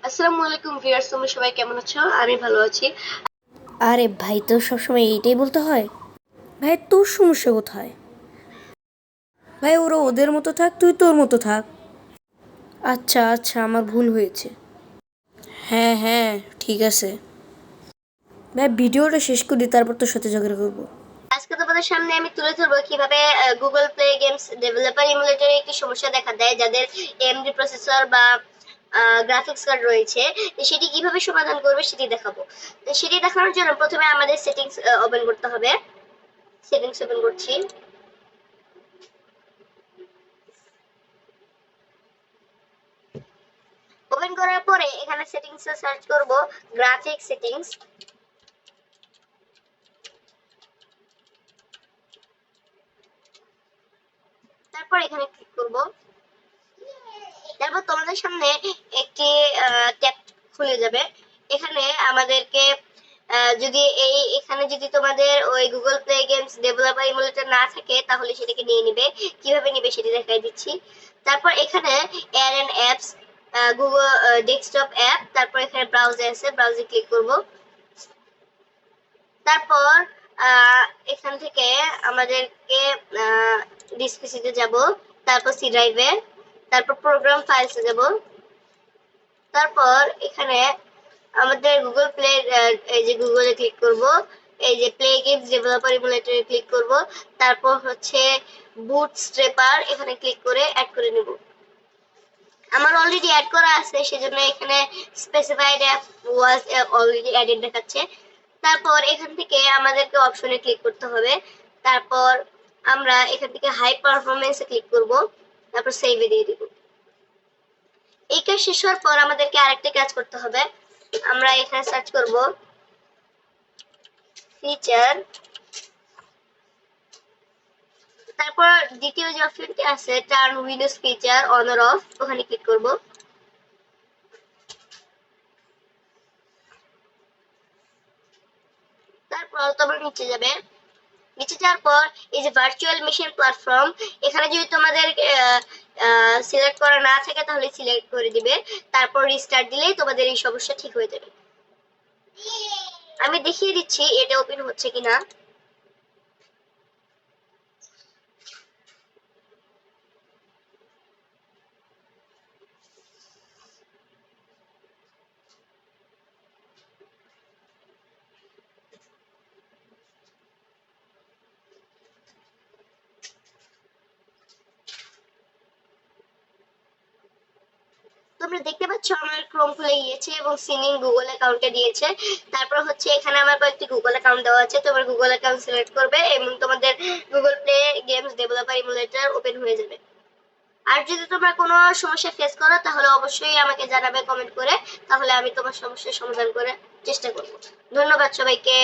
আসসালামু আলাইকুম ভিউয়ার্স, তোমরা সবাই কেমন আছো? আমি ভালো আছি। আরে ভাই, তো সবসময় এইটাই বলতে হয়? ভাই, তোর সমস্যা কোথায়? ভাই, ওরা ওদের মতো থাক, তুই তোর মতো থাক। আচ্ছা আচ্ছা, আমার ভুল হয়েছে। হ্যাঁ হ্যাঁ, ঠিক আছে। ভাই, ভিডিওটা শেষ করি, তারপর তোর সাথে ঝগড়া করবো। আজকে তোমাদের সামনে আমি তুলে ধরবো কিভাবে গুগল প্লে গেমস ডেভেলপার ইমুলেটরে একটি সমস্যা দেখা দেয় যাদের এএমডি প্রসেসর বা গ্রাফিক্স কার্ড রয়েছে। তো সেটি কিভাবে সমাধান করবে সেটি দেখাবো। তো সেটি দেখানোর জন্য প্রথমে আমাদের সেটিংস ওপেন করতে হবে। সেটিংস ওপেন করছি। ওপেন করার পরে এখানে সেটিংস সার্চ করব গ্রাফিক সেটিংস। তারপর এখানে ক্লিক করব। তারপর তোমাদের সামনে একটি ট্যাব খুলে যাবে। এখানে আমাদেরকে যদি এখানে যদি তোমাদের ওই Google play games developer emulator না থাকে তাহলে সেটাকে নিয়ে নিবে। কিভাবে নিবে সেটা দেখাই দিচ্ছি। তারপর এখানে এয়ার and apps, Google desktop app, তারপর এখানে ব্রাউজার আছে, ব্রাউজে ক্লিক করব। তারপর এখান থেকে আমাদেরকে ডিসপিসিতে যাব, তারপর সি ড্রাইভে, তারপর প্রোগ্রাম ফাইলসে যাব। তারপর এখানে আমাদের গুগল প্লে, এই যে গুগলে ক্লিক করব, এই যে প্লে গেমস ডেভেলপার ইমুলেটরে ক্লিক করব। তারপর হচ্ছে বুটস্ট্র্যাপার, এখানে ক্লিক করে অ্যাড করে নেব। আমার অলরেডি অ্যাড করা আছে, সেজন্য এখানে specified app was already added দেখাচ্ছে। তারপর এখান থেকে আমাদেরকে অপশনে ক্লিক করতে হবে। তারপর আমরা এখান থেকে হাই পারফরমেন্সে ক্লিক করব, তারপর সেভে দিয়ে দিব। এই কাজ শেষ হওয়ার পর আমাদেরকে আরেকটা কাজ করতে হবে। আমরা এখানে সার্চ করব ফিচার, তারপর দ্বিতীয় যে অপশনটি আছে turn Windows feature on or of, ওখানে ক্লিক করব। তারপর তোমরা নিচে যাবে। নিচে যাওয়ার পর এই যে ভার্চুয়াল মেশিন প্ল্যাটফর্ম, এখানে যদি তোমাদের সিলেক্ট করা না থাকে তাহলে সিলেক্ট করে দিবে। তারপর রিস্টার্ট দিলেই তোমাদের এই সমস্যা ঠিক হয়ে যাবে। আমি দেখিয়ে দিচ্ছি এটা ওপেন হচ্ছে কিনা। তোমরা দেখতে পাচ্ছ আমার ক্রোম খুলে গিয়েছে এবং সিনিং গুগল অ্যাকাউন্টে দিয়েছে। তারপর হচ্ছে এখানে আমার কয়েকটি গুগল অ্যাকাউন্ট দেওয়া আছে। তোমার গুগল অ্যাকাউন্ট সিলেক্ট করবে এবং তোমাদের Google play games developer emulator open হয়ে যাবে। আর যদি তোমরা কোনো সমস্যা ফেস করো তাহলে অবশ্যই আমাকে জানাবে কমেন্ট করে, তাহলে আমি তোমার সমস্যার সমাধান করার চেষ্টা করব। ধন্যবাদ সবাইকে।